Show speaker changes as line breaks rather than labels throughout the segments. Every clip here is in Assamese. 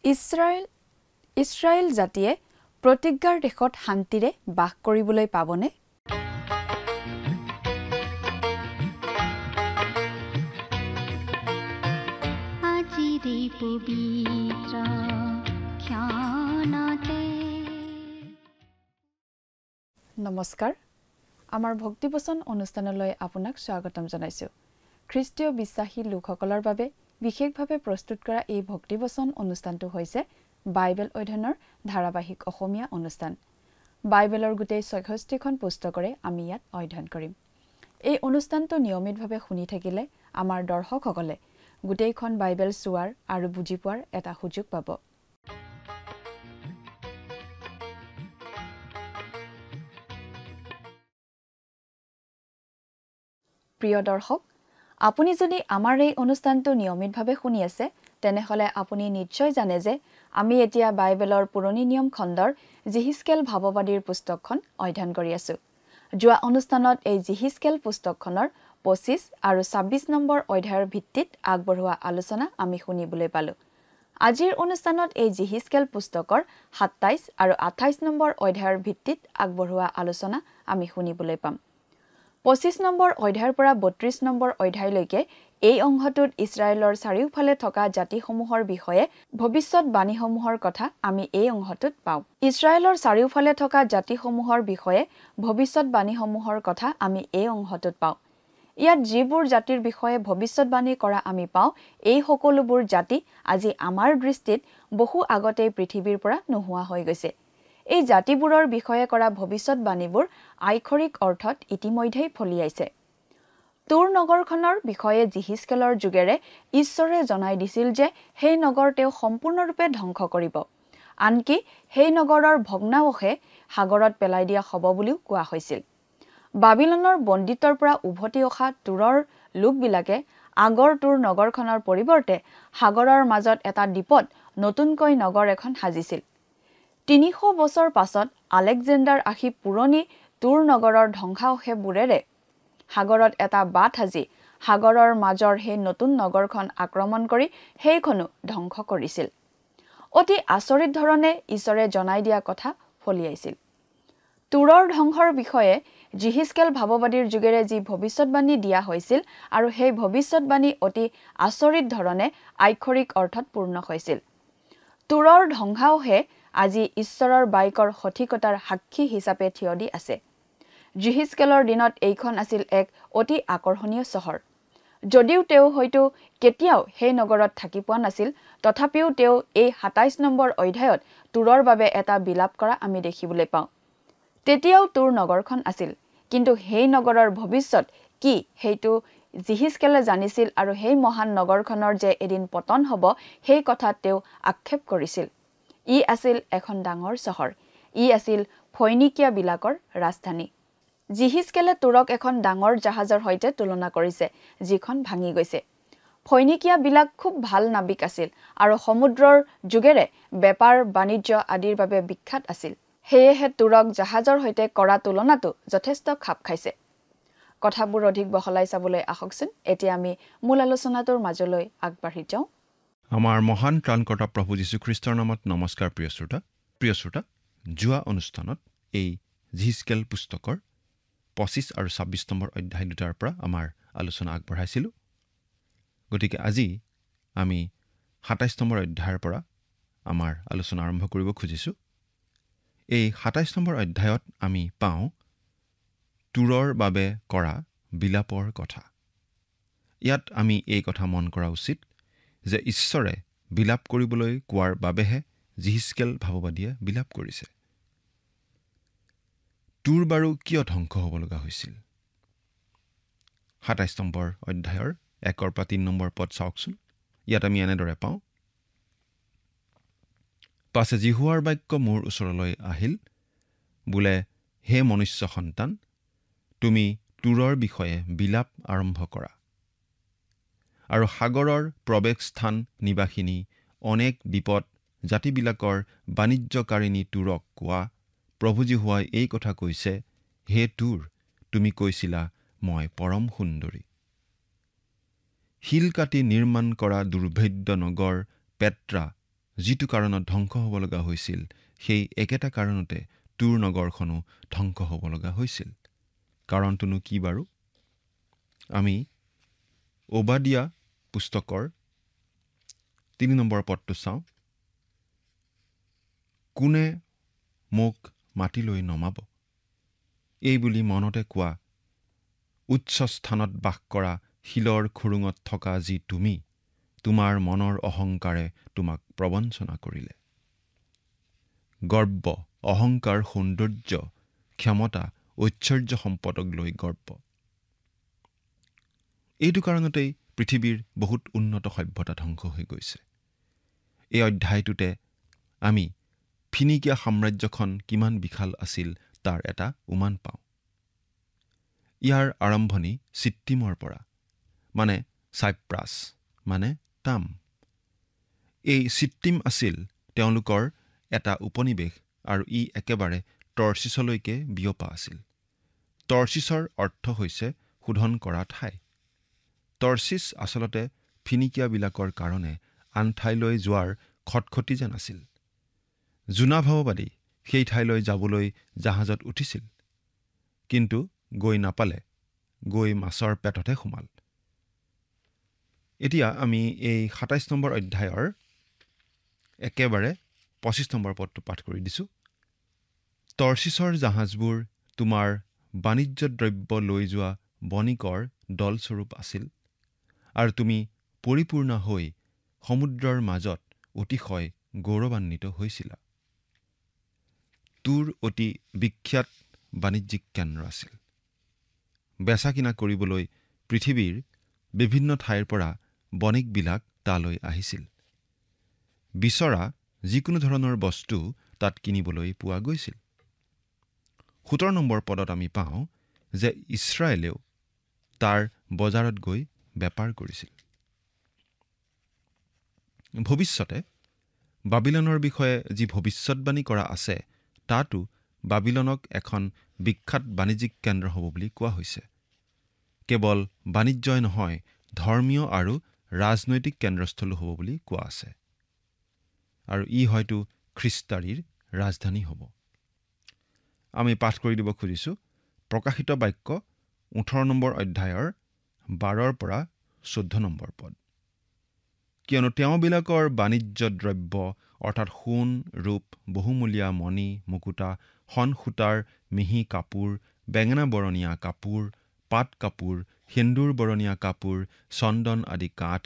ইছৰাইল জাতিয়ে প্ৰতিজ্ঞাৰ দেশত শান্তিৰে বাস কৰিবলৈ পাবনে? নমস্কাৰ, আমাৰ ভক্তিবচন অনুষ্ঠানলৈ আপোনাক স্বাগতম জনাইছো। খ্ৰীষ্টীয় বিশ্বাসী লোকসকলৰ বাবে বিশেষভাৱে প্ৰস্তুত কৰা এই ভক্তিবচন অনুষ্ঠানটো হৈছে বাইবেল অধ্যয়নৰ ধাৰাবাহিক অসমীয়া অনুষ্ঠান। বাইবেলৰ গোটেই ৬৬খন পুস্তকৰে আমি ইয়াত অধ্যয়ন কৰিম। এই অনুষ্ঠানটো নিয়মিতভাৱে শুনি থাকিলে আমাৰ দৰ্শকসকলে গোটেইখন বাইবেল চোৱাৰ আৰু বুজি পোৱাৰ এটা সুযোগ পাব। প্ৰিয় দৰ্শক, আপুনি যদি আমাৰ এই অনুষ্ঠানটো নিয়মিতভাৱে শুনি আছে তেনেহলে আপুনি নিশ্চয় জানে যে আমি এতিয়া বাইবেলৰ পুৰণি নিয়ম খণ্ডৰ জিহিজকেল ভাৱবাদীৰ পুস্তকখন অধ্যয়ন কৰি আছো। যোৱা অনুষ্ঠানত এই জিহিজকেল পুস্তকখনৰ ২৫ আৰু ২৬ নম্বৰ অধ্যায়ৰ ভিত্তিত আগবঢ়োৱা আলোচনা আমি শুনিবলৈ পালো। আজিৰ অনুষ্ঠানত এই জিহিজকেল পুস্তকৰ ২৭ আৰু ২৮ নম্বৰ অধ্যায়ৰ ভিত্তিত আগবঢ়োৱা আলোচনা আমি শুনিবলৈ পাম। ২৫ নম্বৰ অধ্যায়ৰ পৰা ৩২ নম্বৰ অধ্যায়লৈকে এই অংশটোত ইছৰাইলৰ চাৰিওফালে থকা জাতিসমূহৰ বিষয়ে ভৱিষ্যৎবাণীসমূহৰ কথা আমি এই অংশটোত পাওঁ। ইছৰাইলৰ চাৰিওফালে থকা জাতিসমূহৰ বিষয়ে ভৱিষ্যৎবাণীসমূহৰ কথা আমি এই অংশটোত পাওঁ। ইয়াত যিবোৰ জাতিৰ বিষয়ে ভৱিষ্যৎবাণী কৰা আমি পাওঁ, এই সকলোবোৰ জাতি আজি আমাৰ দৃষ্টিত বহু আগতেই পৃথিৱীৰ পৰা নোহোৱা হৈ গৈছে। এই জাতিবোৰৰ বিষয়ে কৰা ভৱিষ্যৎবাণীবোৰ আক্ষৰিক অৰ্থত ইতিমধ্যেই ফলিয়াইছে। তুৰ নগৰখনৰ বিষয়ে জিহিজকেলৰ যুগেৰে ঈশ্বৰে জনাই দিছিল যে সেই নগৰ তেওঁ সম্পূৰ্ণৰূপে ধ্বংস কৰিব। আনকি সেই নগৰৰ ভগ্নাৱশে সাগৰত পেলাই দিয়া হ'ব বুলিও কোৱা হৈছিল। বাবিলনৰ বন্দীত্বৰ পৰা উভতি অহা তুৰৰ লোকবিলাকে আগৰ তুৰ নগৰখনৰ পৰিৱৰ্তে সাগৰৰ মাজত এটা দ্বীপত নতুনকৈ নগৰ এখন সাজিছিল। ৩০০ বছৰ পাছত আলেকজেণ্ডাৰ আহি পুৰণি তুৰ নগৰৰ ধ্বংসাৱশেষবোৰেৰে সাগৰত এটা বাট সাজি সাগৰৰ মাজৰ সেই নতুন নগৰখন আক্ৰমণ কৰি সেইখনো ধ্বংস কৰিছিল। অতি আচৰিত ধৰণে ঈশ্বৰে জনাই দিয়া কথা ফলিয়াইছিল। তুৰৰ ধ্বংসৰ বিষয়ে জিহিজকেল ভাৱবাদীৰ যুগেৰে যি ভৱিষ্যৎবাণী দিয়া হৈছিল আৰু সেই ভৱিষ্যৎবাণী অতি আচৰিত ধৰণে আক্ষৰিক অৰ্থত পূৰ্ণ হৈছিল। তুৰৰ ধ্বংসাৱশে আজি ঈশ্বৰৰ বাক্যৰ সঠিকতাৰ সাক্ষী হিচাপে থিয় দি আছে। জিহিজকেলৰ দিনত এইখন আছিল এক অতি আকৰ্ষণীয় চহৰ। যদিও তেওঁ হয়তো কেতিয়াও সেই নগৰত থাকি পোৱা নাছিল, তথাপিও তেওঁ এই ২৭ নম্বৰ অধ্যায়ত তুৰৰ বাবে এটা বিলাপ কৰা আমি দেখিবলৈ পাওঁ। তেতিয়াও তুৰ নগৰখন আছিল, কিন্তু সেই নগৰৰ ভৱিষ্যত কি সেইটো জিহিজকেলে জানিছিল আৰু সেই মহান নগৰখনৰ যে এদিন পতন হ'ব সেই কথাত তেওঁ আক্ষেপ কৰিছিল। ই আছিল এখন ডাঙৰ চহৰ। ই আছিল ফয়নিকিয়াবিলাকৰ ৰাজধানী। জিহিজকেলে তুৰক এখন ডাঙৰ জাহাজৰ সৈতে তুলনা কৰিছে, যিখন ভাঙি গৈছে। ফয়নিকিয়াবিলাক খুব ভাল নাবিক আছিল আৰু সমুদ্ৰৰ যুগেৰে বেপাৰ বাণিজ্য আদিৰ বাবে বিখ্যাত আছিল। সেয়েহে তুৰক জাহাজৰ সৈতে কৰা তুলনাটো যথেষ্ট খাপ খাইছে। কথাবোৰ অধিক বহলাই চাবলৈ আহকচোন। এতিয়া আমি মূল আলোচনাটোৰ মাজলৈ আগবাঢ়ি যাওঁ।
আমাৰ মহান ত্ৰাণকৰ্তা প্ৰভু যীশুখ্ৰীষ্টৰ নামত নমস্কাৰ। প্ৰিয় শ্ৰোতা, যোৱা অনুষ্ঠানত এই জিহিজকেল পুস্তকৰ ২৫ আৰু ২৬ নম্বৰ অধ্যায় দুটাৰ পৰা আমাৰ আলোচনা আগবঢ়াইছিলোঁ। গতিকে আজি আমি ২৭ নম্বৰ অধ্যায়ৰ পৰা আমাৰ আলোচনা আৰম্ভ কৰিব খুজিছোঁ। এই ২৭ নম্বৰ অধ্যায়ত আমি পাওঁ তুৰৰ বাবে কৰা বিলাপৰ কথা। ইয়াত আমি এই কথা মন কৰা উচিত যে ঈশ্বৰে বিলাপ কৰিবলৈ কোৱাৰ বাবেহে জিহিজকেল ভাৱবাদীয়ে বিলাপ কৰিছে। তুৰ বাৰু কিয় ধ্বংস হ'ব লগা হৈছিল? ২৭ নম্বৰ অধ্যায়ৰ ১ পৰা ৩ নম্বৰ পদ চাওকচোন। ইয়াত আমি এনেদৰে পাওঁ, পাছে জিহুৱাৰ বাক্য মোৰ ওচৰলৈ আহিল, বোলে হে মনুষ্য সন্তান, তুমি তুৰৰ বিষয়ে বিলাপ আৰম্ভ কৰা আৰু সাগৰৰ প্ৰৱেশস্থান নিবাসিনী অনেক দ্বীপত জাতিবিলাকৰ বাণিজ্যকাৰিণী তুৰক কোৱা, প্ৰভু জিহুৱাই এই কথা কৈছে, হে তুৰ, তুমি কৈছিলা মই পৰম সুন্দৰী। শিল কাটি নিৰ্মাণ কৰা দুৰ্ভেদ্য নগৰ পেট্ৰা যিটো কাৰণত ধ্বংস হ'ব লগা হৈছিল, সেই একেটা কাৰণতে তুৰ নগৰখনো ধ্বংস হ'ব লগা হৈছিল। কাৰণটোনো কি বাৰু? আমি অবাদিয়া পুস্তকৰ 3 নম্বৰ পদটো চাওঁ। কোনে মোক মাটিলৈ নমাব? এই বুলি মনতে কোৱা, উচ্চ স্থানত বাস কৰা শিলৰ খুৰুঙত থকা যি তুমি, তোমাৰ মনৰ অহংকাৰে তোমাক প্ৰবঞ্চনা কৰিলে। গৰ্ব, অহংকাৰ, সৌন্দৰ্য, ক্ষমতা, ঐশ্বৰ্য সম্পদক লৈ গৰ্ব। এইটো কাৰণতেই পৃথিৱীৰ বহুত উন্নত সভ্যতা ধ্বংস হৈ গৈছে। এই অধ্যায়টোতে আমি ফিনিকিয়া সাম্ৰাজ্যখন কিমান বিশাল আছিল তাৰ এটা উমান পাওঁ। ইয়াৰ আৰম্ভণি চিট্টিমৰ পৰা, মানে চাইপ্ৰাছ, মানে তাম। এই চিট্টিম আছিল তেওঁলোকৰ এটা উপনিৱেশ আৰু ই একেবাৰে টৰ্চিছলৈকে বিয়পা আছিল। টৰ্চিছৰ অৰ্থ হৈছে শোধন কৰা ঠাই। টৰ্চিছ আচলতে ফিনিকিয়াবিলাকৰ কাৰণে আন ঠাইলৈ যোৱাৰ খটখটি যেন আছিল। জোনা ভাৱবাদী সেই ঠাইলৈ যাবলৈ জাহাজত উঠিছিল, কিন্তু গৈ নাপালে, গৈ মাছৰ পেটতহে সোমাল। এতিয়া আমি এই ২৭ নম্বৰ অধ্যায়ৰ একেবাৰে ২৫ নম্বৰ পদটো পাঠ কৰি দিছোঁ। টৰ্চিছৰ জাহাজবোৰ তোমাৰ বাণিজ্য দ্ৰব্য লৈ যোৱা বণিকৰ দলস্বৰূপ আছিল, আৰু তুমি পৰিপূৰ্ণ হৈ সমুদ্ৰৰ মাজত অতিশয় গৌৰৱান্বিত হৈছিলা। তুৰ অতি বিখ্যাত বাণিজ্যিক কেন্দ্ৰ আছিল। বেচা কিনা কৰিবলৈ পৃথিৱীৰ বিভিন্ন ঠাইৰ পৰা বণিকবিলাক তালৈ আহিছিল। বিচৰা যিকোনো ধৰণৰ বস্তু তাত কিনিবলৈ পোৱা গৈছিল। ১৭ নম্বৰ পদত আমি পাওঁ যে ইছৰাইলেও তাৰ বজাৰত গৈ বেপাৰ কৰিছিল। ভৱিষ্যতে বাবিলনৰ বিষয়ে যি ভৱিষ্যৎবাণী কৰা আছে, তাতো বাবিলনক এখন বিখ্যাত বাণিজ্যিক কেন্দ্ৰ হ'ব বুলি কোৱা হৈছে। কেৱল বাণিজ্যই নহয়, ধৰ্মীয় আৰু ৰাজনৈতিক কেন্দ্ৰস্থলো হ'ব বুলি কোৱা আছে। আৰু ই হয়তো খ্ৰীষ্টাৰীৰ ৰাজধানী হ'ব। আমি পাঠ কৰি দিব খুজিছোঁ প্ৰকাশিত বাক্য ১৮ নম্বৰ অধ্যায়ৰ ১২ৰ পৰা ১৪ নম্বৰ পদ। কিয়নো তেওঁবিলাকৰ বাণিজ্য দ্ৰব্য অৰ্থাৎ সোণ, ৰূপ, বহুমূলীয়া মণি, মুকুতা, শণ সূতাৰ মিহি কাপোৰ, বেঙেনা বৰণীয়া কাপোৰ, পাট কাপোৰ, সেন্দুৰ বৰণীয়া কাপোৰ, চন্দন আদি কাঠ,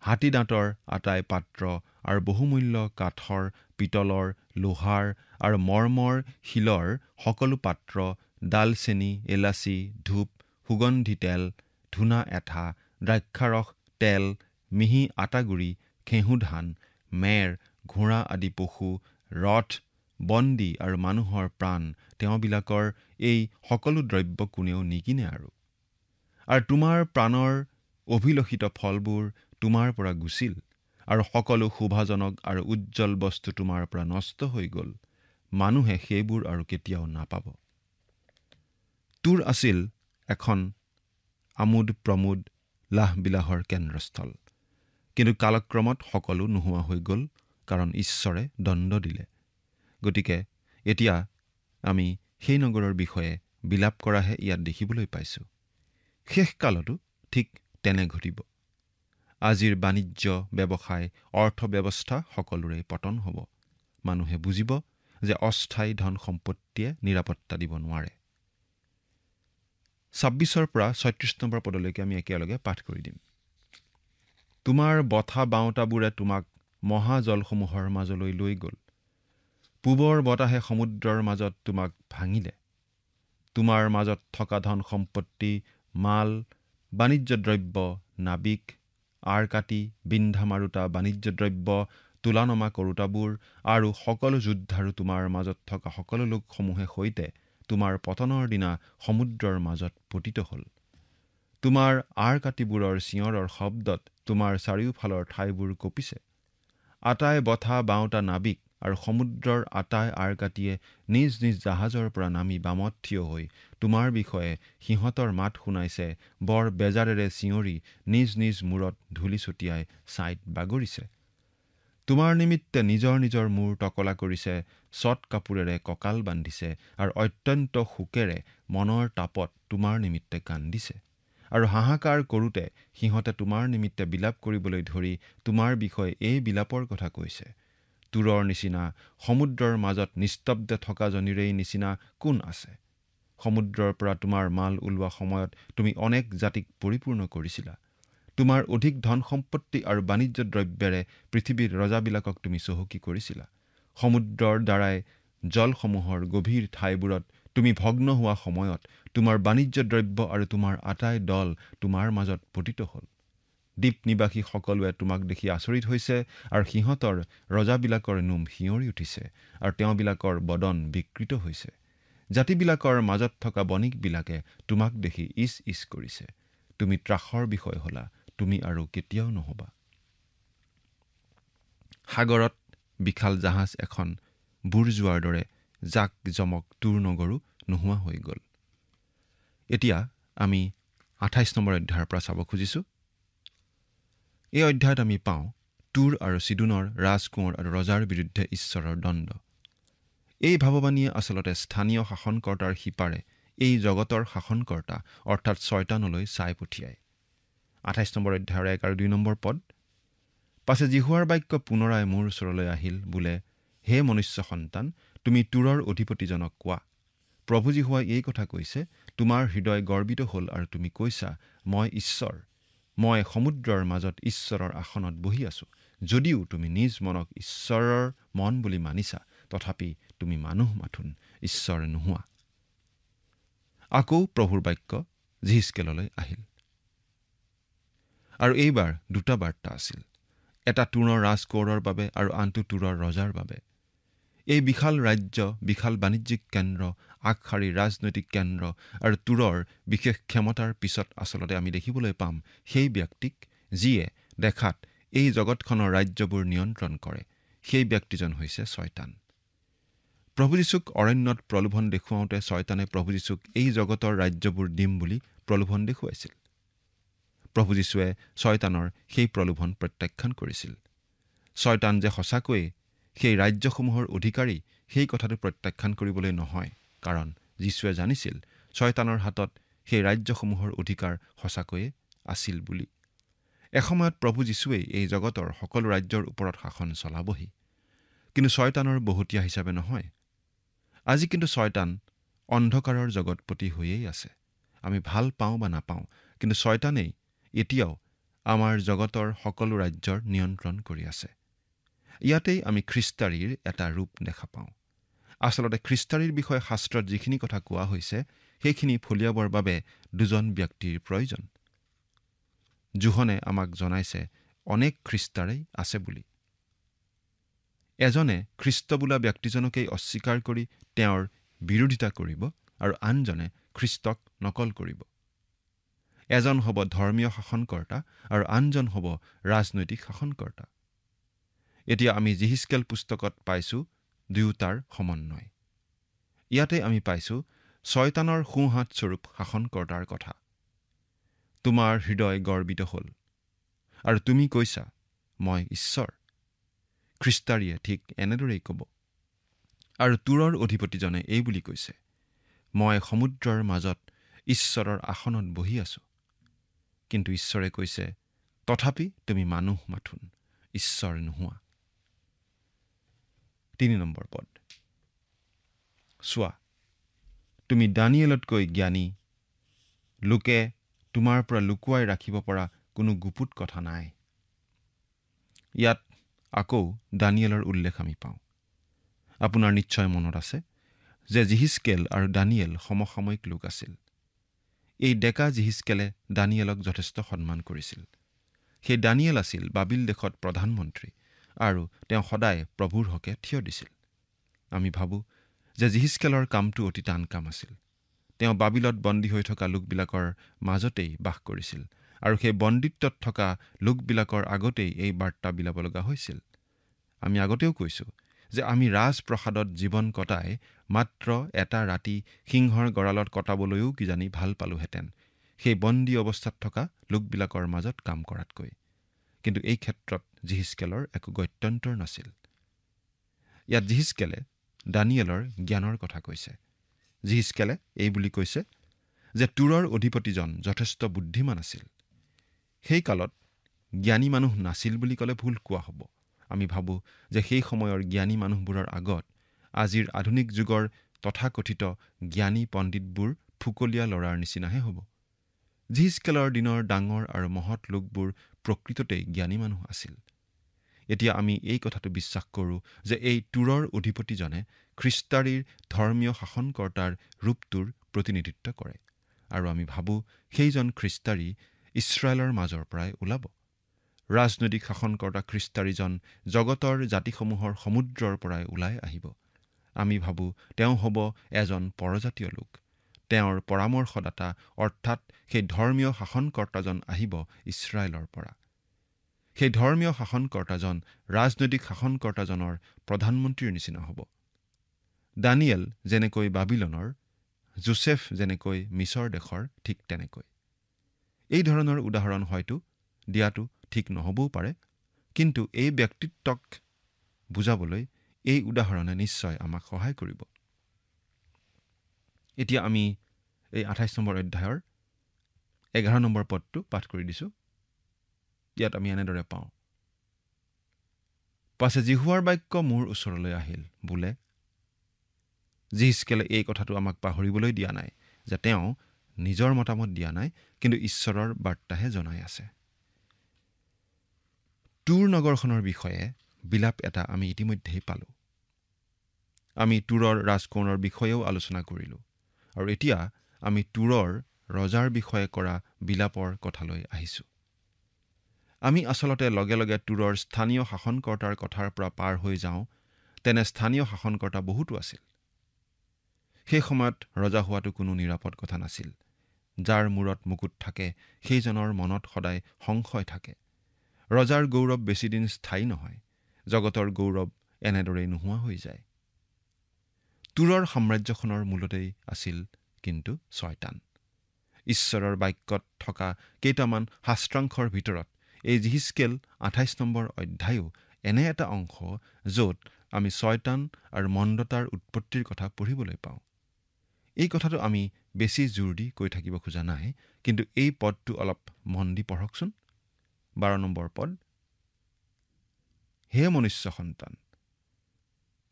হাতী দাঁতৰ আটাই পাত্ৰ আৰু বহুমূল্য কাঠৰ, পিতলৰ, লোহাৰ আৰু মৰ্মৰ শিলৰ সকলো পাত্ৰ, ডালচেনি, এলাচি, ধূপ, সুগন্ধি তেল, ধূনা এঠা, দ্ৰাক্ষাৰস, তেল, মিহি আটাগুৰি, ঘেঁহু ধান, মেৰ, ঘোঁৰা আদি পশু, ৰথ, বন্দী আৰু মানুহৰ প্ৰাণ, তেওঁবিলাকৰ এই সকলো দ্ৰব্য কোনেও নিকিনে। আৰু তোমাৰ প্ৰাণৰ অভিলষিত ফলবোৰ তোমাৰ পৰা গুচিল, আৰু সকলো শোভাজনক আৰু উজ্জ্বল বস্তু তোমাৰ পৰা নষ্ট হৈ গ'ল। মানুহে সেইবোৰ আৰু কেতিয়াও নাপাব। তুৰ আছিল এখন আমোদ প্ৰমোদ লাহবিলাহৰ কেন্দ্ৰস্থল, কিন্তু কালক্ৰমত সকলো নোহোৱা হৈ গ'ল, কাৰণ ঈশ্বৰে দণ্ড দিলে। গতিকে এতিয়া আমি সেই নগৰৰ বিষয়ে বিলাপ কৰাহে ইয়াত দেখিবলৈ পাইছোঁ। শেষকালতো ঠিক তেনে ঘটিব। আজিৰ বাণিজ্য, ব্যৱসায়, অৰ্থব্যৱস্থা সকলোৰে পতন হ'ব। মানুহে বুজিব যে অস্থায়ী ধন সম্পত্তিয়ে নিৰাপত্তা দিব নোৱাৰে। ২৬ৰ পৰা ৩৬ নম্বৰ পদলৈকে আমি একেলগে পাঠ কৰি দিম। তোমাৰ বঠা বাওঁতাবোৰে তোমাক মহাজলসমূহৰ মাজলৈ লৈ গ'ল। পূবৰ বতাহে সমুদ্ৰৰ মাজত তোমাক ভাঙিলে। তোমাৰ মাজত থকা ধন সম্পত্তি, মাল, বাণিজ্য দ্ৰব্য, নাবিক, আৰকাটি, বিন্ধা মাৰোতা, বাণিজ্য দ্ৰব্য, তোলানমা কৰোতাবোৰ আৰু সকলো যোদ্ধাৰো তোমাৰ মাজত থকা সকলো লোকসমূহে সৈতে তোমাৰ পতনৰ দিনা সমুদ্ৰৰ মাজত পতিত হ'ল। তোমাৰ আৰকাটিবোৰৰ চিঞৰৰ শব্দত তোমাৰ চাৰিওফালৰ ঠাইবোৰ কঁপিছে। আটাই বঠা বাওঁতা নাবিক আৰু সমুদ্ৰৰ আটাই আৰকাটিয়ে নিজ নিজ জাহাজৰ পৰা নামি বামত থিয় হৈ তোমাৰ বিষয়ে সিহঁতৰ মাত শুনাইছে, বৰ বেজাৰেৰে চিঞৰি নিজ নিজ মূৰত ধূলি ছটিয়াই ছাইত বাগৰিছে। তোমাৰ নিমিত্তে নিজৰ নিজৰ মূৰ টকলা কৰিছে, চট কাপোৰেৰে কঁকাল বান্ধিছে আৰু অত্যন্ত শোকেৰে মনৰ তাপত তোমাৰ নিমিত্তে কান্দিছে। আৰু হাহাকাৰ কৰোঁতে সিহঁতে তোমাৰ নিমিত্তে বিলাপ কৰিবলৈ ধৰি তোমাৰ বিষয়ে এই বিলাপৰ কথা কৈছে। তুৰৰ নিচিনা সমুদ্ৰৰ মাজত নিস্তব্ধ থকাজনীৰেই নিচিনা কোন আছে? সমুদ্ৰৰ পৰা তোমাৰ মাল ওলোৱা সময়ত তুমি অনেক জাতিক পৰিপূৰ্ণ কৰিছিলা। তোমাৰ অধিক ধন সম্পত্তি আৰু বাণিজ্য দ্ৰব্যেৰে পৃথিৱীৰ ৰজাবিলাকক তুমি চহকী কৰিছিলা। সমুদ্ৰৰ দ্বাৰাই জলসমূহৰ গভীৰ ঠাইবোৰত তুমি ভগ্ন হোৱা সময়ত তোমাৰ বাণিজ্য দ্ৰব্য আৰু তোমাৰ আটাই দল তোমাৰ মাজত পতিত হ'ল। দ্বীপ নিবাসী সকলোৱে তোমাক দেখি আচৰিত হৈছে আৰু সিহঁতৰ ৰজাবিলাকৰ নোম শিঁয়ৰি উঠিছে আৰু তেওঁবিলাকৰ বদন বিকৃত হৈছে। জাতিবিলাকৰ মাজত থকা বণিকবিলাকে তোমাক দেখি ইচ ইচ কৰিছে। তুমি ত্ৰাসৰ বিষয় হ'লা, তুমি আৰু কেতিয়াও নহবা। সাগৰত বিশাল জাহাজ এখন বুৰ যোৱাৰ দৰে জাক জমক তুৰ নগৰো নোহোৱা হৈ গ'ল। এতিয়া আমি ২৮ নম্বৰ অধ্যায়ৰ পৰা চাব খুজিছোঁ। এই অধ্যায়ত আমি পাওঁ তুৰ আৰু চিডোনৰ ৰাজকোঁৱৰ আৰু ৰজাৰ বিৰুদ্ধে ঈশ্বৰৰ দণ্ড। এই ভাৱবাণীয়ে আচলতে স্থানীয় শাসনকৰ্তাৰ সিপাৰে এই জগতৰ শাসনকৰ্তা অৰ্থাৎ ছয়তানলৈ চাই পঠিয়ায়। ২৮ নম্বৰ অধ্যায়ৰ ১ আৰু ২ নম্বৰ পদ, পাছে জিহুৱাৰ বাক্য পুনৰাই মোৰ ওচৰলৈ আহিল বোলে, হে মনুষ্য সন্তান, তুমি তুৰৰ অধিপতিজনক কোৱা, প্ৰভু জিহুৱাই এই কথা কৈছে, তোমাৰ হৃদয় গৰ্বিত হ'ল আৰু তুমি কৈছা, মই ঈশ্বৰ, মই সমুদ্ৰৰ মাজত ঈশ্বৰৰ আসনত বহি আছোঁ। যদিও তুমি নিজ মনক ঈশ্বৰৰ মন বুলি মানিছা, তথাপি তুমি মানুহ মাথোন, ঈশ্বৰ নোহোৱা। আকৌ প্ৰভুৰ বাক্য জিহিচকেললৈ আহিল। আৰু এইবাৰ দুটা বাৰ্তা আছিল, এটা তুৰৰ ৰাজকোঁৱৰৰ বাবে আৰু আনটো তুৰৰ ৰজাৰ বাবে। এই বিশাল ৰাজ্য, বিশাল বাণিজ্যিক কেন্দ্ৰ, আগশাৰীৰ ৰাজনৈতিক কেন্দ্ৰ আৰু তুৰৰ বিশেষ ক্ষমতাৰ পিছত আচলতে আমি দেখিবলৈ পাম সেই ব্যক্তিক যিয়ে দেখাত এই জগতখনৰ ৰাজ্যবোৰ নিয়ন্ত্ৰণ কৰে। সেই ব্যক্তিজন হৈছে ছয়তান। প্ৰভু যীশুক অৰণ্যত প্ৰলোভন দেখুৱাওঁতে ছয়তানে প্ৰভু যীশুক এই জগতৰ ৰাজ্যবোৰ দিম বুলি প্ৰলোভন দেখুৱাইছিল। প্ৰভু যীশুৱে ছয়তানৰ সেই প্ৰলোভন প্ৰত্যাখ্যান কৰিছিল। ছয়তান যে সঁচাকৈয়ে সেই ৰাজ্যসমূহৰ অধিকাৰী, সেই কথাটো প্ৰত্যাখ্যান কৰিবলৈ নহয়, কাৰণ যীশুৱে জানিছিল ছয়তানৰ হাতত সেই ৰাজ্যসমূহৰ অধিকাৰ সঁচাকৈয়ে আছিল বুলি। এসময়ত প্ৰভু যীশুৱেই এই জগতৰ সকলো ৰাজ্যৰ ওপৰত শাসন চলাবহি, কিন্তু ছয়তানৰ বহুতীয়া হিচাপে নহয়। আজি কিন্তু ছয়তান অন্ধকাৰৰ জগতপতি হৈয়েই আছে। আমি ভাল পাওঁ বা নাপাওঁ, কিন্তু ছয়তানেই এতিয়াও আমাৰ জগতৰ সকলো ৰাজ্যৰ নিয়ন্ত্ৰণ কৰি আছে। ইয়াতেই আমি খ্ৰীষ্টাৰীৰ এটা ৰূপ দেখা পাওঁ। আচলতে খ্ৰীষ্টাৰীৰ বিষয়ে শাস্ত্ৰত যিখিনি কথা কোৱা হৈছে, সেইখিনি ফলিয়াবৰ বাবে দুজন ব্যক্তিৰ প্ৰয়োজন। জোহনে আমাক জনাইছে অনেক খ্ৰীষ্টাৰেই আছে বুলি। এজনে খ্ৰীষ্ট বোলা ব্যক্তিজনকেই অস্বীকাৰ কৰি তেওঁৰ বিৰোধিতা কৰিব আৰু আনজনে খ্ৰীষ্টক নকল কৰিব। এজন হ'ব ধৰ্মীয় শাসনকৰ্তা আৰু আনজন হ'ব ৰাজনৈতিক শাসনকৰ্তা। এতিয়া আমি জিহিচকেল পুস্তকত পাইছোঁ দুয়োটাৰ সমন্বয়। ইয়াতে আমি পাইছোঁ ছয়তানৰ সোঁহাত স্বৰূপ শাসনকৰ্তাৰ কথা। তোমাৰ হৃদয় গৰ্বিত হ'ল আৰু তুমি কৈছা, মই ঈশ্বৰ। খ্ৰীষ্টাৰীয়ে ঠিক এনেদৰেই ক'ব। আৰু তুৰৰ অধিপতিজনে এই বুলি কৈছে, মই সমুদ্ৰৰ মাজত ঈশ্বৰৰ আসনত বহি আছোঁ। কিন্তু ঈশ্বৰে কৈছে, তথাপি তুমি মানুহ মাথোন, ঈশ্বৰ নোহোৱা। ৩ নম্বৰ পদ, চোৱা, তুমি দানিয়েলতকৈ জ্ঞানী, লোকে তোমাৰ পৰা লুকুৱাই ৰাখিব পৰা কোনো গুপুত কথা নাই। ইয়াত আকৌ দানিয়েলৰ উল্লেখ আমি পাওঁ। আপোনাৰ নিশ্চয় মনত আছে যে জিহিচকেল আৰু দানিয়েল সমসাময়িক লোক আছিল। এই ডেকা জিহিচকেলে দানিয়েলক যথেষ্ট সন্মান কৰিছিল। সেই দানিয়েল আছিল বাবিল দেশত প্ৰধানমন্ত্ৰী আৰু তেওঁ সদায় প্ৰভুৰ হকে থিয় দিছিল। আমি ভাবোঁ যে জিহিচকেলৰ কামটো অতি টান কাম আছিল। তেওঁ বাবিলত বন্দী হৈ থকা লোকবিলাকৰ মাজতেই বাস কৰিছিল আৰু সেই বন্দীত্বত থকা লোকবিলাকৰ আগতেই এই বাৰ্তা বিলাব লগা হৈছিল। আমি আগতেও কৈছোঁ যে আমি ৰাজপ্ৰসাদত জীৱন কটাই মাত্ৰ এটা ৰাতি সিংহৰ গঁড়ালত কটাবলৈও কিজানি ভাল পালোহেঁতেন, সেই বন্দী অৱস্থাত থকা লোকবিলাকৰ মাজত কাম কৰাতকৈ। কিন্তু এই ক্ষেত্ৰত জিহিচকেলৰ একো গত্যন্তৰ নাছিল। ইয়াত জিহিচকেলে দানিয়েলৰ জ্ঞানৰ কথা কৈছে। জিহিচকেলে এই বুলি কৈছে যে তুৰৰ অধিপতিজন যথেষ্ট বুদ্ধিমান আছিল। সেই কালত জ্ঞানী মানুহ নাছিল বুলি ক'লে ভুল কোৱা হ'ব। আমি ভাবোঁ যে সেই সময়ৰ জ্ঞানী মানুহবোৰৰ আগত আজিৰ আধুনিক যুগৰ তথাকথিত জ্ঞানী পণ্ডিতবোৰ ফুকলীয়া ল'ৰাৰ নিচিনাহে হ'ব। জিহিচকেলৰ দিনৰ ডাঙৰ আৰু মহৎ লোকবোৰ প্ৰকৃততেই জ্ঞানী মানুহ আছিল। এতিয়া আমি এই কথাটো বিশ্বাস কৰোঁ যে এই তুৰৰ অধিপতিজনে খ্ৰীষ্টাৰীৰ ধৰ্মীয় শাসনকৰ্তাৰ ৰূপটোৰ প্ৰতিনিধিত্ব কৰে, আৰু আমি ভাবোঁ সেইজন খ্ৰীষ্টাৰী ইছৰাইলৰ মাজৰ পৰাই ওলাব। ৰাজনৈতিক শাসনকৰ্তা খ্ৰীষ্টাৰীজন জগতৰ জাতিসমূহৰ সমুদ্ৰৰ পৰাই ওলাই আহিব। আমি ভাবোঁ তেওঁ হ'ব এজন পৰজাতীয় লোক। তেওঁৰ পৰামৰ্শদাতা অৰ্থাৎ সেই ধৰ্মীয় শাসনকৰ্তাজন আহিব ইছৰাইলৰ পৰা। সেই ধৰ্মীয় শাসনকৰ্তাজন ৰাজনৈতিক শাসনকৰ্তাজনৰ প্ৰধানমন্ত্ৰীৰ নিচিনা হ'ব। দানিয়েল যেনেকৈ বাবিলনৰ, যোছেফ যেনেকৈ মিছৰ দেশৰ, ঠিক তেনেকৈ। এই ধৰণৰ উদাহৰণ হয়তো দিয়াটো ঠিক নহ'বও পাৰে, কিন্তু এই ব্যক্তিত্বক বুজাবলৈ এই উদাহৰণে নিশ্চয় আমাক সহায় কৰিব। এতিয়া আমি এই 28 নম্বৰ অধ্যায়ৰ 11 নম্বৰ পদটো পাঠ কৰি দিছোঁ। ইয়াত আমি এনেদৰে পাওঁ, পাছে জিহুৱাৰ বাক্য মোৰ ওচৰলৈ আহিল বোলে। জিহিচকেলে এই কথাটো আমাক পাহৰিবলৈ দিয়া নাই যে তেওঁ নিজৰ মতামত দিয়া নাই, কিন্তু ঈশ্বৰৰ বাৰ্তাহে জনাই আছে। তুৰ নগৰখনৰ বিষয়ে বিলাপ এটা আমি ইতিমধ্যেই পালোঁ। আমি তুৰৰ ৰাজকোণৰ বিষয়েও আলোচনা কৰিলোঁ, আৰু এতিয়া আমি তুৰৰ ৰজাৰ বিষয়ে কৰা বিলাপৰ কথালৈ আহিছোঁ। আমি আচলতে লগে লগে তুৰৰ স্থানীয় শাসনকৰ্তাৰ কথাৰ পৰা পাৰ হৈ যাওঁ। তেনে স্থানীয় শাসনকৰ্তা বহুতো আছিল। সেই সময়ত ৰজা হোৱাটো কোনো নিৰাপদ কথা নাছিল। যাৰ মূৰত মুকুট থাকে সেইজনৰ মনত সদায় সংশয় থাকে। ৰজাৰ গৌৰৱ বেছিদিন স্থায়ী নহয়। জগতৰ গৌৰৱ এনেদৰেই নোহোৱা হৈ যায়। তুৰৰ সাম্ৰাজ্যখনৰ মূলতেই আছিল কিন্তু ছয়তান। ঈশ্বৰৰ বাক্যত থকা কেইটামান শাস্ত্ৰাংশৰ ভিতৰত এই জিহিচকেল 28 নম্বৰ অধ্যায়ো এনে এটা অংশ য'ত আমি ছয়তান আৰু মন্দতাৰ উৎপত্তিৰ কথা পঢ়িবলৈ পাওঁ। এই কথাটো আমি বেছি জোৰ দি কৈ থাকিব খোজা নাই, কিন্তু এই পদটো অলপ মন দি পঢ়কচোন। 12 নম্বৰ পদ, হে মনুষ্য সন্তান,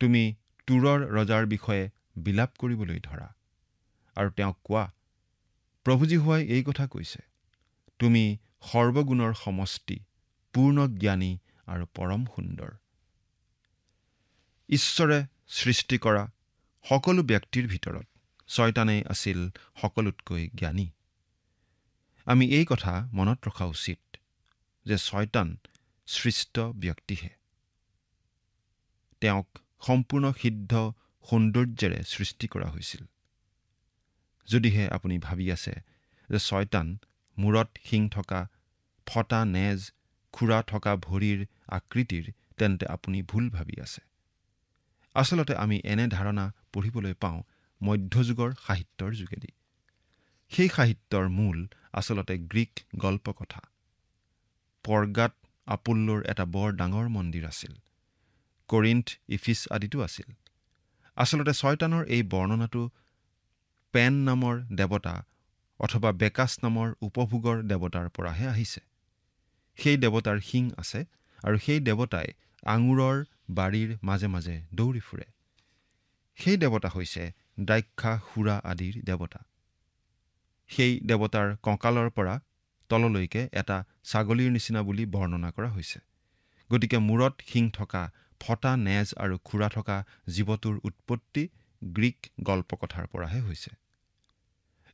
তুমি তুৰৰ ৰজাৰ বিষয়ে বিলাপ কৰিবলৈ ধৰা আৰু তেওঁক কোৱা, প্ৰভু যীশুৱাই এই কথা কৈছে, তুমি সৰ্বগুণৰ সমষ্টি, পূৰ্ণ জ্ঞানী আৰু পৰম সুন্দৰ। ঈশ্বৰে সৃষ্টি কৰা সকলো ব্যক্তিৰ ভিতৰত ছয়তানেই আছিল সকলোতকৈ জ্ঞানী। আমি এই কথা মনত ৰখা উচিত যে ছয়তান সৃষ্ট ব্যক্তিহে। তেওঁক সম্পূৰ্ণ সিদ্ধ সৌন্দৰ্যেৰে সৃষ্টি কৰা হৈছিল। যদিহে আপুনি ভাবি আছে যে ছয়তান মূৰত শিং থকা, ফটা নেজ, খুৰা থকা ভৰিৰ আকৃতিৰ, তেন্তে আপুনি ভুল ভাবি আছে। আচলতে আমি এনে ধাৰণা পঢ়িবলৈ পাওঁ মধ্যযুগৰ সাহিত্যৰ যোগেদি। সেই সাহিত্যৰ মূল আচলতে গ্ৰীক গল্পকথা। পৰ্গাত আপোল্লৰ এটা বৰ ডাঙৰ মন্দিৰ আছিল। কৰিন্থ, ইফিছ আদিতো আছিল। আচলতে ছয়তানৰ এই বৰ্ণনাটো পেন নামৰ দেৱতা অথবা বেকাছ নামৰ উপভোগৰ দেৱতাৰ পৰাহে আহিছে। সেই দেৱতাৰ শিং আছে, আৰু সেই দেৱতাই আঙুৰৰ বাৰীৰ মাজে মাজে দৌৰি ফুৰে। সেই দেৱতা হৈছে দ্ৰাক্ষা, সুৰা আদিৰ দেৱতা। সেই দেৱতাৰ কঁকালৰ পৰা তললৈকে এটা ছাগলীৰ নিচিনা বুলি বৰ্ণনা কৰা হৈছে। গতিকে মূৰত শিং থকা, ফটা নেজ আৰু খুৰা থকা জীৱটোৰ উৎপত্তি গ্ৰীক গল্পকথাৰ পৰাহে হৈছে।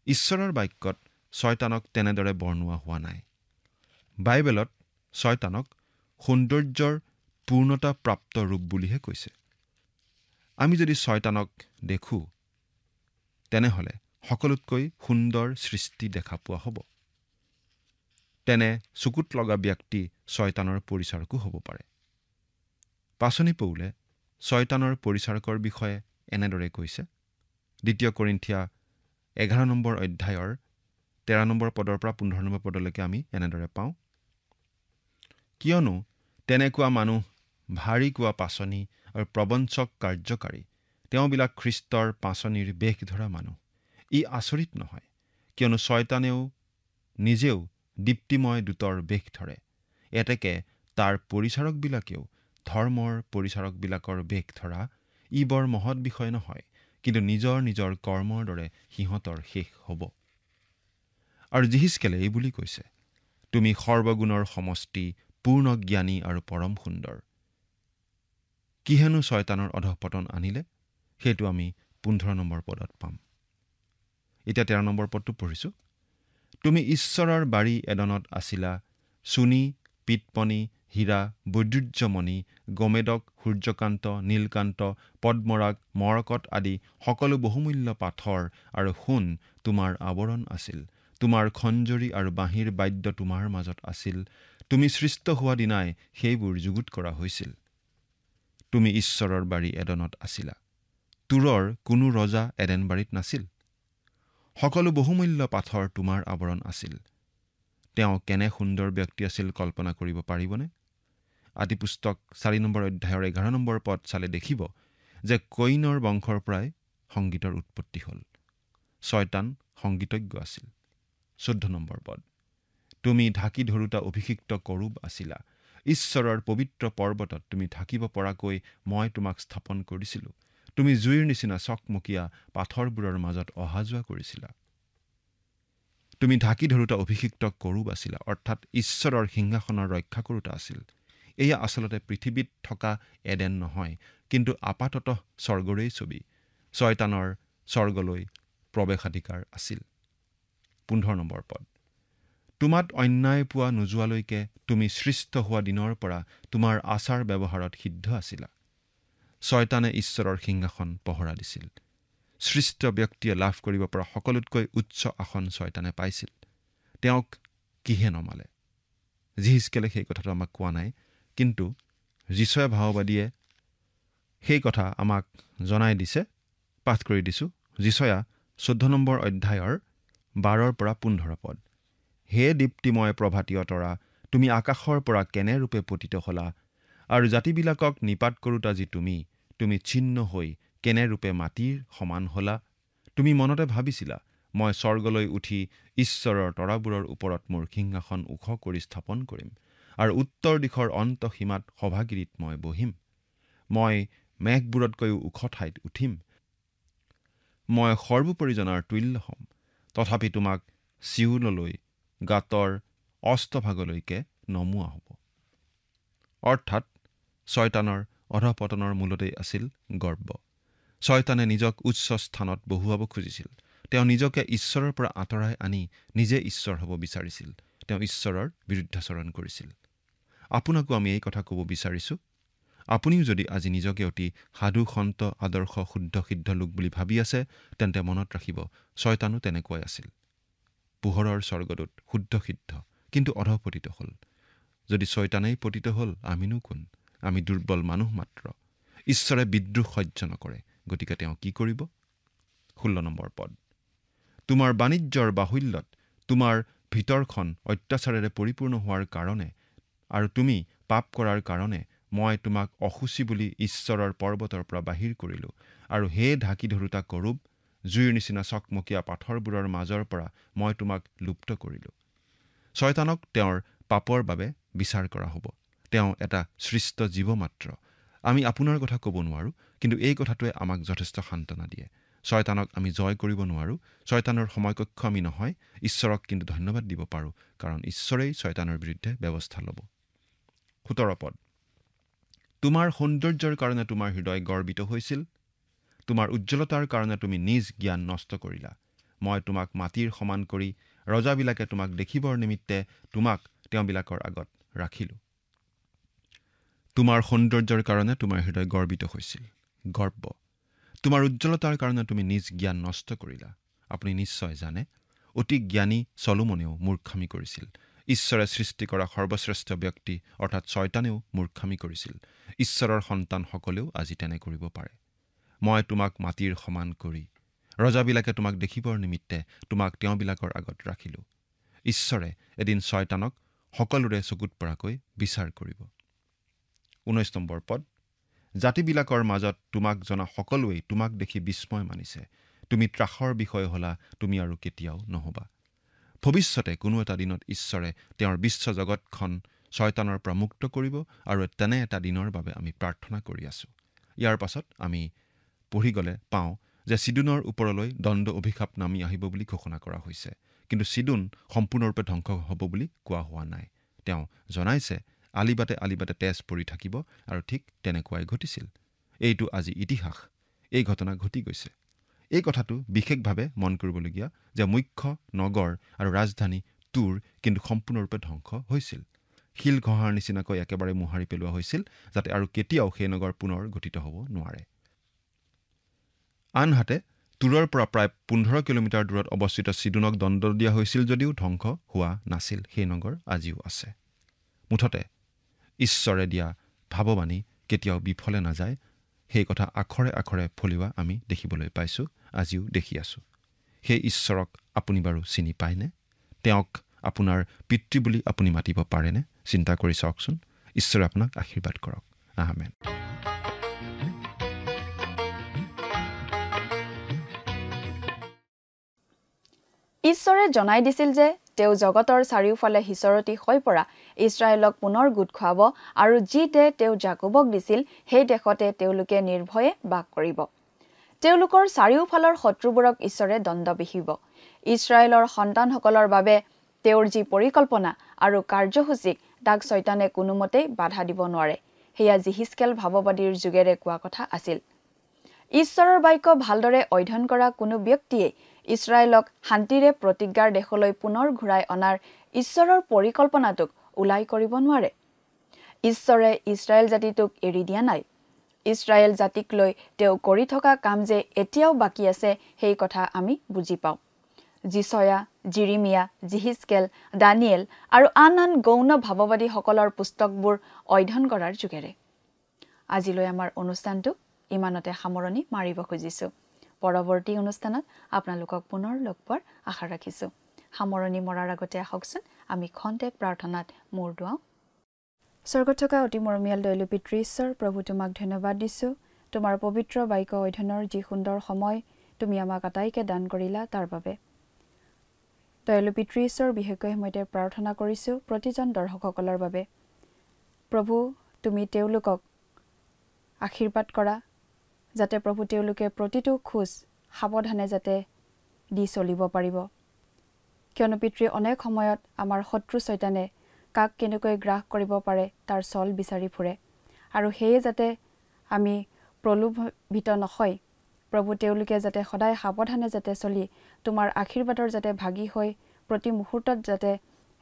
ঈশ্বৰৰ বাক্যত ছয়তানক তেনেদৰে বৰ্ণোৱা হোৱা নাই। বাইবেলত ছয়তানক সৌন্দৰ্যৰ পূৰ্ণতাপ্ৰাপ্ত ৰূপ বুলিহে কৈছে। আমি যদি ছয়তানক দেখোঁ, তেনেহ'লে সকলোতকৈ সুন্দৰ সৃষ্টি দেখা পোৱা হ'ব। তেনে চকুত লগা ব্যক্তি ছয়তানৰ পৰিচাৰকো হ'ব পাৰে। পাচনি পৌলে ছয়তানৰ পৰিচাৰকৰ বিষয়ে এনেদৰে কৈছে। 2 কৰিন্থিয়া 11 নম্বৰ অধ্যায়ৰ 13 নম্বৰ পদৰ পৰা 15 নম্বৰ পদলৈকে আমি এনেদৰে পাওঁ, কিয়নো তেনেকুৱা মানুহ ভাৰী কোৱা পাচনি আৰু প্ৰবঞ্চক কাৰ্যকাৰী, তেওঁবিলাক খ্ৰীষ্টৰ পাচনিৰ বেশ ধৰা মানুহ। ই আচৰিত নহয়, কিয়নো ছয়তানেও নিজেও দীপ্তিময় দূতৰ বেশ ধৰে। এতেকে তাৰ পৰিচাৰকবিলাকেও ধৰ্মৰ পৰিচাৰকবিলাকৰ বেশ ধৰা। ই বৰ মহৎ বিষয় নহয়, কিন্তু নিজৰ নিজৰ কৰ্মৰ দৰে সিহঁতৰ শেষ হ'ব। আৰু জিহিজকেলে এই বুলি কৈছে, তুমি সৰ্বগুণৰ সমষ্টি, পূৰ্ণ জ্ঞানী আৰু পৰম সুন্দৰ। কিহেনো ছয়তানৰ অধঃপতন আনিলে, সেইটো আমি 15 নম্বৰ পদত পাম। এতিয়া 13 নম্বৰ পদটো পঢ়িছোঁ। তুমি ঈশ্বৰৰ বাৰী এডনত আছিলা, চুনি, পিতপনি, হীৰা, বৈদুৰ্যমণি, গমেদক, সূৰ্যকান্ত, নীলকান্ত, পদ্মৰাগ, মৰকত আদি সকলো বহুমূল্য পাথৰ আৰু সোণ তোমাৰ আৱৰণ আছিল। তোমাৰ খঞ্জৰি আৰু বাঁহীৰ বাদ্য তোমাৰ মাজত আছিল। তুমি সৃষ্ট হোৱা দিনাই সেইবোৰ যুগুত কৰা হৈছিল। তুমি ঈশ্বৰৰ বাৰী এডনত আছিলা। তুৰৰ কোনো ৰজা এডেনবাৰীত নাছিল। সকলো বহুমূল্য পাথৰ তোমাৰ আৱৰণ আছিল। তেওঁ কেনে সুন্দৰ ব্যক্তি আছিল কল্পনা কৰিব পাৰিবনে? আদিপুস্তক 4 নম্বৰ অধ্যায়ৰ 11 নম্বৰ পদ চালে দেখিব যে কৈনৰ বংশৰ পৰাই সংগীতৰ উৎপত্তি হ'ল। ছয়তান সংগীতজ্ঞ আছিল। 14 নম্বৰ পদ। তুমি ঢাকি ধৰোতা অভিষিক্ত কৰোব আছিলা। ঈশ্বৰৰ পবিত্ৰ পৰ্বতত তুমি থাকিব পৰাকৈ মই তোমাক স্থাপন কৰিছিলোঁ। তুমি জুইৰ নিচিনা চকমকীয়া পাথৰবোৰৰ মাজত অহা যোৱা কৰিছিলা। তুমি ঢাকি ধৰোতা অভিষিক্ত কৰোব আছিলা, অৰ্থাৎ ঈশ্বৰৰ সিংহাসনৰ ৰক্ষা কৰোতা আছিল। এয়া আচলতে পৃথিৱীত থকা এডেন নহয়, কিন্তু আপাততঃ স্বৰ্গৰেই ছবি। ছয়তানৰ স্বৰ্গলৈ প্ৰৱেশাধিকাৰ আছিল। 15 নম্বৰ পদ। তোমাত অন্যায় পোৱা নোযোৱালৈকে তুমি সৃষ্ট হোৱা দিনৰ পৰা তোমাৰ আচাৰ ব্যৱহাৰত সিদ্ধ আছিলা। ছয়তানে ঈশ্বৰৰ সিংহাসন পহৰা দিছিল। সৃষ্ট ব্যক্তিয়ে লাভ কৰিব পৰা সকলোতকৈ উচ্চ আসন ছয়তানে পাইছিল। তেওঁক কিহে নমালে? জিহিজকেলে সেই কথাটো আমাক কোৱা নাই, কিন্তু যিশয়া ভাওবাদীয়ে সেই কথা আমাক জনাই দিছে। পাঠ কৰি দিছোঁ। যিশয়া 14 নম্বৰ অধ্যায়ৰ 12 পৰা 15 পদ। হে দীপ্তিময় প্ৰভাতীয় তৰা, তুমি আকাশৰ পৰা কেনে ৰূপে পতিত হলা, আৰু জাতিবিলাকক নিপাত কৰোতা যি তুমি ছিন্ন হৈ কেনে ৰূপে মাটিৰ সমান হলা। তুমি মনতে ভাবিছিলা, মই স্বৰ্গলৈ উঠি ঈশ্বৰৰ তৰাবোৰৰ ওপৰত মোৰ সিংহাসন ওখ কৰি স্থাপন কৰিম, আৰু উত্তৰ দিশৰ অন্তসীমাত সভাগিৰিত মই বহিম। মই মেঘবোৰতকৈও ওখ ঠাইত উঠিম। মই সৰ্বোপৰিজনাৰ তুল্য হ'ম। তথাপি তোমাক চিউললৈ, গাতৰ অস্তভাগলৈকে নমোৱা হ'ব। অৰ্থাৎ ছয়তানৰ অধঃপতনৰ মূলতেই আছিল গৰ্ব। ছয়তানে নিজক উচ্চ স্থানত বহুৱাব খুজিছিল। তেওঁ নিজকে ঈশ্বৰৰ পৰা আঁতৰাই আনি নিজে ঈশ্বৰ হ'ব বিচাৰিছিল। তেওঁ ঈশ্বৰৰ বিৰুদ্ধাচৰণ কৰিছিল। আপোনাকো আমি এই কথা ক'ব বিচাৰিছোঁ, আপুনিও যদি আজি নিজকে অতি সাধু সন্ত আদৰ্শ শুদ্ধ সিদ্ধ লোক বুলি ভাবি আছে, তেন্তে মনত ৰাখিব, ছয়তানো তেনেকুৱাই আছিল। পোহৰৰ স্বৰ্গদূত, শুদ্ধ সিদ্ধ, কিন্তু অধঃপতিত হ'ল। যদি ছয়তানেই পতিত হ'ল, আমিনো কোন? আমি দুৰ্বল মানুহ মাত্ৰ। ঈশ্বৰে বিদ্ৰোহ সহ্য নকৰে, গতিকে তেওঁ কি কৰিব? 16 নম্বৰ পদ। তোমাৰ বাণিজ্যৰ বাহুল্যত তোমাৰ ভিতৰখন অত্যাচাৰেৰে পৰিপূৰ্ণ হোৱাৰ কাৰণে আৰু তুমি পাপ কৰাৰ কাৰণে মই তোমাক অসুচি বুলি ঈশ্বৰৰ পৰ্বতৰ পৰা বাহিৰ কৰিলোঁ, আৰু হে ঢাকি ধৰোতা কৰোব, জুইৰ নিচিনা চকমকীয়া পাথৰবোৰৰ মাজৰ পৰা মই তোমাক লুপ্ত কৰিলোঁ। ছয়তানক তেওঁৰ পাপৰ বাবে বিচাৰ কৰা হ'ব। তেওঁ এটা সৃষ্ট জীৱ মাত্ৰ। আমি আপোনাৰ কথা ক'ব নোৱাৰোঁ, কিন্তু এই কথাটোৱে আমাক যথেষ্ট সান্তনা দিয়ে। ছয়তানক আমি জয় কৰিব নোৱাৰোঁ। ছয়তানৰ সময়কক্ষ আমি নহয়। ঈশ্বৰক কিন্তু ধন্যবাদ দিব পাৰোঁ, কাৰণ ঈশ্বৰেই ছয়তানৰ বিৰুদ্ধে ব্যৱস্থা ল'ব। 17 পদ। তোমাৰ সৌন্দৰ্যৰ কাৰণে তোমাৰ হৃদয় গৰ্বিত হৈছিল। তোমাৰ উজ্জ্বলতাৰ কাৰণে তুমি নিজ জ্ঞান নষ্ট কৰিলা। মই তোমাক মাটিৰ সমান কৰি ৰজাবিলাকে তোমাক দেখিবৰ নিমিত্তে তোমাক তেওঁবিলাকৰ আগত ৰাখিলোঁ। তোমাৰ সৌন্দৰ্যৰ কাৰণে তোমাৰ হৃদয় গৰ্বিত হৈছিল। গৰ্ব। তোমাৰ উজ্জ্বলতাৰ কাৰণে তুমি নিজ জ্ঞান নষ্ট কৰিলা। আপুনি নিশ্চয় জানে, অতি জ্ঞানী চলোমনেও মূৰ্খামি কৰিছিল। ঈশ্বৰে সৃষ্টি কৰা সৰ্বশ্ৰেষ্ঠ ব্যক্তি অৰ্থাৎ ছয়তানেও মূৰ্খামি কৰিছিল। ঈশ্বৰৰ সন্তানসকলেও আজি তেনে কৰিব পাৰে। মই তোমাক মাটিৰ সমান কৰি ৰজাবিলাকে তোমাক দেখিবৰ নিমিত্তে তোমাক তেওঁবিলাকৰ আগত ৰাখিলোঁ। ঈশ্বৰে এদিন ছয়তানক সকলোৰে চকুত পৰাকৈ বিচাৰ কৰিব। 19 নম্বৰ পদ, জাতিবিলাকৰ মাজত তোমাক জনা সকলোৱেই তোমাক দেখি বিস্ময় মানিছে। তুমি ত্ৰাসৰ বিষয় হ'লা, তুমি আৰু কেতিয়াও নহবা। ভৱিষ্যতে কোনো এটা দিনত ঈশ্বৰে তেওঁৰ বিশ্ব জগতখন শয়তানৰ পৰা মুক্ত কৰিব, আৰু তেনে এটা দিনৰ বাবে আমি প্ৰাৰ্থনা কৰি আছোঁ। ইয়াৰ পাছত আমি পঢ়ি গ'লে পাওঁ যে চিডোনৰ ওপৰলৈ দণ্ড অভিশাপ নামি আহিব বুলি ঘোষণা কৰা হৈছে, কিন্তু চিডোন সম্পূৰ্ণৰূপে ধ্বংস হ'ব বুলি কোৱা হোৱা নাই। তেওঁ জনাইছে আলিবাটে আলিবাটে তেজ পৰি থাকিব, আৰু ঠিক তেনেকুৱাই ঘটিছিল। এইটো আজি ইতিহাস, এই ঘটনা ঘটি গৈছে। এই কথাটো বিশেষভাৱে মন কৰিবলগীয়া যে মুখ্য নগৰ আৰু ৰাজধানী তুৰ কিন্তু সম্পূৰ্ণৰূপে ধ্বংস হৈছিল। শিল ঘঁহাৰ নিচিনাকৈ একেবাৰে মোহাৰি পেলোৱা হৈছিল, যাতে আৰু কেতিয়াও সেই নগৰ পুনৰ গঠিত হ'ব নোৱাৰে। আনহাতে তুৰৰ পৰা প্ৰায় 15 কিলোমিটাৰ দূৰত অৱস্থিত চিডোনক দণ্ড দিয়া হৈছিল যদিও ধ্বংস হোৱা নাছিল। সেই নগৰ আজিও আছে। মুঠতে ঈশ্বৰে দিয়া ভাৱবাণী কেতিয়াও বিফলে নাযায়, সেই কথা আখৰে আখৰে ফলিওৱা আমি দেখিবলৈ পাইছোঁ, আজিও দেখি আছোঁ। সেই ঈশ্বৰক আপুনি বাৰু চিনি পায়নে? তেওঁক আপোনাৰ পিতৃ বুলি আপুনি মাতিব পাৰেনে? চিন্তা কৰি চাওকচোন। ঈশ্বৰে আপোনাক আশীৰ্বাদ কৰক। আমেন।
ঈশ্বৰে জনাই দিছিল যে তেওঁ জগতৰ চাৰিওফালে সিঁচৰতি হৈ পৰা ইছৰাইলক পুনৰ গোট খুৱাব, আৰু যি দেশ তেওঁ জাকোবক দিছিল সেই দেশতে তেওঁলোকে নিৰ্ভয়ে বাস কৰিব। তেওঁলোকৰ চাৰিওফালৰ শত্ৰুবোৰক ঈশ্বৰে দণ্ড বিহিব। ইছৰাইলৰ সন্তানসকলৰ বাবে তেওঁৰ যি পৰিকল্পনা আৰু কাৰ্যসূচীক তাক শয়তানে কোনোমতেই বাধা দিব নোৱাৰে। সেয়া জিহিস্কেল ভাৱবাদীৰ যুগেৰে কোৱা কথা আছিল। ঈশ্বৰৰ বাক্য ভালদৰে অধ্যয়ন কৰা কোনো ব্যক্তিয়ে ইছৰাইলক শান্তিৰে প্ৰতিজ্ঞাৰ দেশলৈ পুনৰ ঘূৰাই অনাৰ ঈশ্বৰৰ পৰিকল্পনাটোক ওলাই কৰিব নোৱাৰে। ঈশ্বৰে ইছৰাইল জাতিটোক এৰি দিয়া নাই। ইছৰাইল জাতিক লৈ তেওঁ কৰি থকা কাম যে এতিয়াও বাকী আছে, সেই কথা আমি বুজি পাওঁ। যিছয়া, জিৰিমিয়া, জিহিস্কেল, দানিয়েল আৰু আন আন গৌণ ভাৱবাদীসকলৰ পুস্তকবোৰ অধ্যয়ন কৰাৰ যোগেৰে। আজিলৈ আমাৰ অনুষ্ঠানটো ইমানতে সামৰণি মাৰিব খুজিছোঁ। পৰৱৰ্তী অনুষ্ঠানত আপোনালোকক পুনৰ লগ পোৱাৰ আশা ৰাখিছোঁ। সামৰণি মৰাৰ আগতে আহকচোন আমি খন্তেক প্ৰাৰ্থনাত মূৰ দুৱাওঁ। স্বৰ্গত থকা অতি মৰমীয়াল দয়ালু পিতৃ ঈশ্বৰ, প্ৰভু তোমাক ধন্যবাদ দিছোঁ। তোমাৰ পবিত্ৰ বাক্য অধ্যয়নৰ যি সুন্দৰ সময় তুমি আমাক আটাইকে দান কৰিলা তাৰ বাবে। দয়ালু পিতৃ ঈশ্বৰ, বিশেষকৈ সময়তে প্ৰাৰ্থনা কৰিছোঁ প্ৰতিজন দৰ্শকসকলৰ বাবে। প্ৰভু তুমি তেওঁলোকক আশীৰ্বাদ কৰা, যাতে প্ৰভু তেওঁলোকে প্ৰতিটো খোজ সাৱধানে যাতে দি চলিব পাৰিব। কিয়নো পিতৃ, অনেক সময়ত আমাৰ শত্ৰু শয়তানে কাক কেনেকৈ গ্ৰাস কৰিব পাৰে তাৰ চল বিচাৰি ফুৰে, আৰু সেয়ে যাতে আমি প্ৰলোভিত নহয়। প্ৰভু তেওঁলোকে যাতে সদায় সাৱধানে যাতে চলি তোমাৰ আশীৰ্বাদৰ যাতে ভাগী হৈ প্ৰতি মুহূৰ্তত যাতে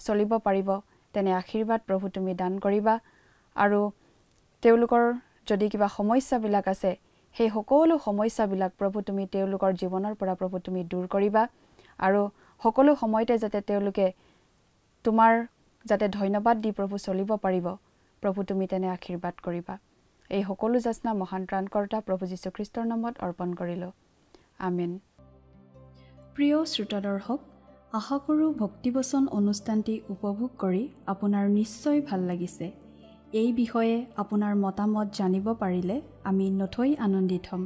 চলিব পাৰিব, তেনে আশীৰ্বাদ প্ৰভু তুমি দান কৰিবা। আৰু তেওঁলোকৰ যদি কিবা সমস্যাবিলাক আছে, সেই সকলো সমস্যাবিলাক প্ৰভু তুমি তেওঁলোকৰ জীৱনৰ পৰা প্ৰভু তুমি দূৰ কৰিবা, আৰু সকলো সময়তে যাতে তেওঁলোকে তোমাৰ যাতে ধন্যবাদ দি প্ৰভু চলিব পাৰিব, প্ৰভু তুমি তেনে আশীৰ্বাদ কৰিবা। এই সকলো যাচনা মহান ত্ৰাণকৰ্তা প্ৰভু যীশুখ্ৰীষ্টৰ নামত অৰ্পণ কৰিলোঁ। আমেন। প্ৰিয় শ্ৰোতা দৰ্শক, আশা কৰোঁ ভক্তিবচন অনুষ্ঠানটি উপভোগ কৰি আপোনাৰ নিশ্চয় ভাল লাগিছে। এই বিষয়ে আপোনাৰ মতামত জানিব পাৰিলে আমি নথৈ আনন্দিত হ'ম।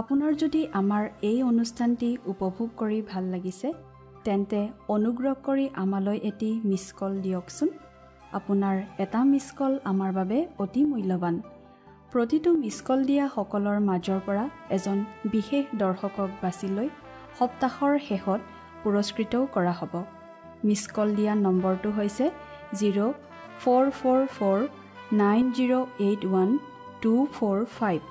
আপোনাৰ যদি আমাৰ এই অনুষ্ঠানটি উপভোগ কৰি ভাল লাগিছে, তেন্তে অনুগ্ৰহ কৰি আমালৈ এটি মিছ কল দিয়কচোন। আপোনাৰ এটা মিছ কল আমাৰ বাবে অতি মূল্যৱান। প্ৰতিটো মিছ কল দিয়া সকলৰ মাজৰ পৰা এজন বিশেষ দৰ্শকক বাছি লৈ সপ্তাহৰ শেষত পুৰস্কৃতও কৰা হ'ব। মিছ কল দিয়া নম্বৰটো হৈছে 04449081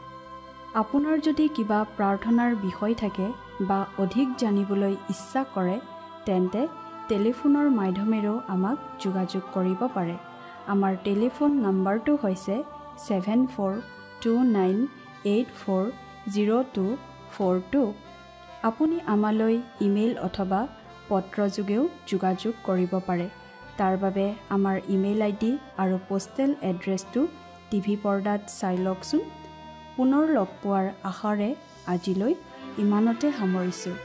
আপোনাৰ যদি কিবা প্ৰাৰ্থনাৰ বিষয় থাকে বা অধিক জানিবলৈ ইচ্ছা কৰে, তেন্তে টেলিফোনৰ মাধ্যমেৰেও আমাক যোগাযোগ কৰিব পাৰে। আমাৰ টেলিফোন নম্বৰটো হৈছে 7429840242। আপুনি আমালৈ ইমেইল অথবা পত্ৰযোগেও যোগাযোগ কৰিব পাৰে। তাৰ বাবে আমাৰ ইমেইল ID আৰু পোষ্টেল এড্ৰেছটো টিভি পৰ্দাত চাই লওকচোন। পুনৰ লগ পোৱাৰ আশাৰে আজিলৈ ইমানতে সামৰিছোঁ।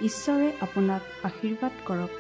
ঈশ্বৰে আপোনাক আশীৰ্বাদ কৰক।